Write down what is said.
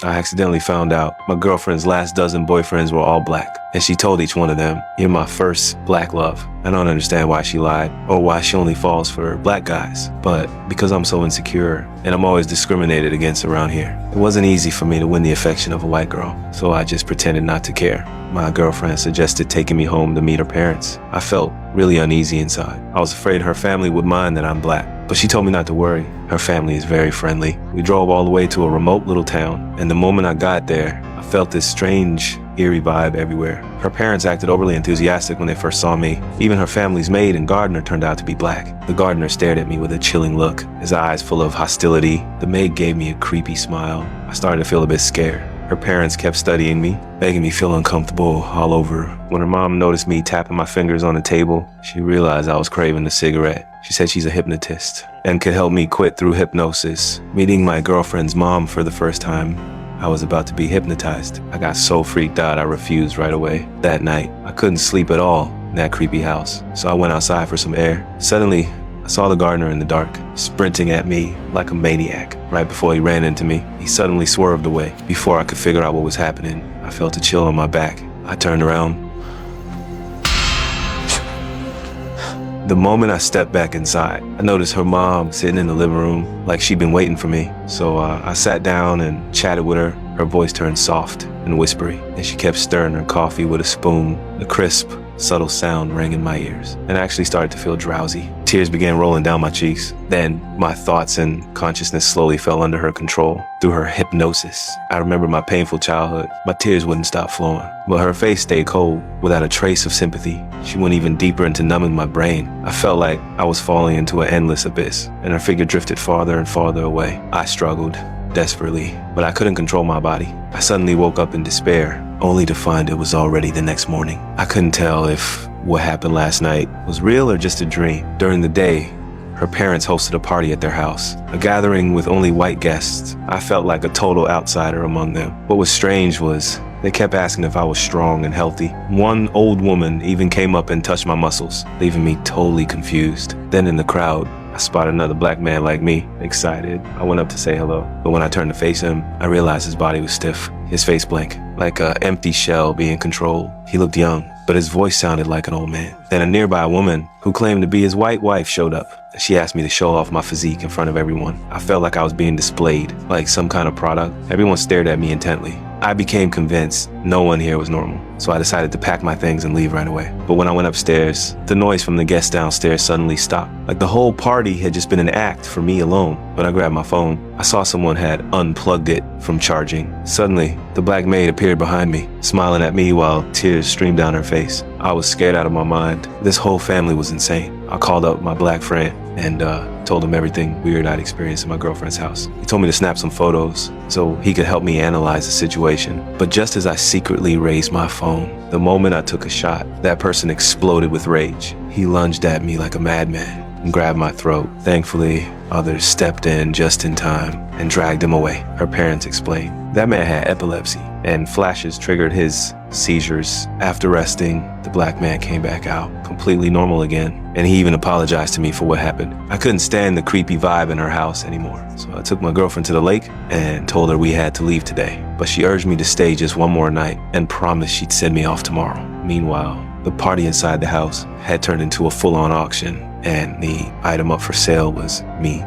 I accidentally found out my girlfriend's last dozen boyfriends were all black, and she told each one of them, "You're my first black love." I don't understand why she lied, or why she only falls for black guys, but because I'm so insecure, and I'm always discriminated against around here, it wasn't easy for me to win the affection of a white girl, so I just pretended not to care. My girlfriend suggested taking me home to meet her parents. I felt really uneasy inside. I was afraid her family would mind that I'm black, but she told me not to worry. Her family is very friendly. We drove all the way to a remote little town, and the moment I got there, I felt this strange, eerie vibe everywhere. Her parents acted overly enthusiastic when they first saw me. Even her family's maid and gardener turned out to be black. The gardener stared at me with a chilling look, his eyes full of hostility. The maid gave me a creepy smile. I started to feel a bit scared. Her parents kept studying me, making me feel uncomfortable all over. When her mom noticed me tapping my fingers on the table, she realized I was craving a cigarette. She said she's a hypnotist and could help me quit through hypnosis. Meeting my girlfriend's mom for the first time, I was about to be hypnotized. I got so freaked out I refused right away. That night, I couldn't sleep at all in that creepy house, so I went outside for some air. Suddenly, I saw the gardener in the dark, sprinting at me like a maniac. Right before he ran into me, he suddenly swerved away. Before I could figure out what was happening, I felt a chill on my back. I turned around. The moment I stepped back inside, I noticed her mom sitting in the living room like she'd been waiting for me. So I sat down and chatted with her. Her voice turned soft and whispery, and she kept stirring her coffee with a spoon. The crisp, subtle sound rang in my ears, and I actually started to feel drowsy. Tears began rolling down my cheeks. Then my thoughts and consciousness slowly fell under her control through her hypnosis. I remember my painful childhood. My tears wouldn't stop flowing, but her face stayed cold without a trace of sympathy. She went even deeper into numbing my brain. I felt like I was falling into an endless abyss, and her figure drifted farther and farther away. I struggled desperately, but I couldn't control my body. I suddenly woke up in despair, only to find it was already the next morning. I couldn't tell if what happened last night was real or just a dream. During the day, her parents hosted a party at their house, a gathering with only white guests. I felt like a total outsider among them. What was strange was they kept asking if I was strong and healthy. One old woman even came up and touched my muscles, leaving me totally confused. Then in the crowd, I spotted another black man like me, excited. I went up to say hello, but when I turned to face him, I realized his body was stiff, his face blank, like an empty shell being controlled. He looked young, but his voice sounded like an old man. Then a nearby woman who claimed to be his white wife showed up. She asked me to show off my physique in front of everyone. I felt like I was being displayed, like some kind of product. Everyone stared at me intently. I became convinced no one here was normal, so I decided to pack my things and leave right away. But when I went upstairs, the noise from the guests downstairs suddenly stopped. Like the whole party had just been an act for me alone. When I grabbed my phone, I saw someone had unplugged it from charging. Suddenly, the black maid appeared behind me, smiling at me while tears streamed down her face. I was scared out of my mind. This whole family was insane. I called up my black friend and told him everything weird I'd experienced in my girlfriend's house. He told me to snap some photos so he could help me analyze the situation. But just as I secretly raised my phone, the moment I took a shot, that person exploded with rage. He lunged at me like a madman and grabbed my throat. Thankfully, others stepped in just in time and dragged him away. Her parents explained. That man had epilepsy, and flashes triggered his seizures. After resting, the black man came back out, completely normal again, and he even apologized to me for what happened. I couldn't stand the creepy vibe in her house anymore, so I took my girlfriend to the lake and told her we had to leave today. But she urged me to stay just one more night and promised she'd send me off tomorrow. Meanwhile, the party inside the house had turned into a full-on auction, and the item up for sale was me.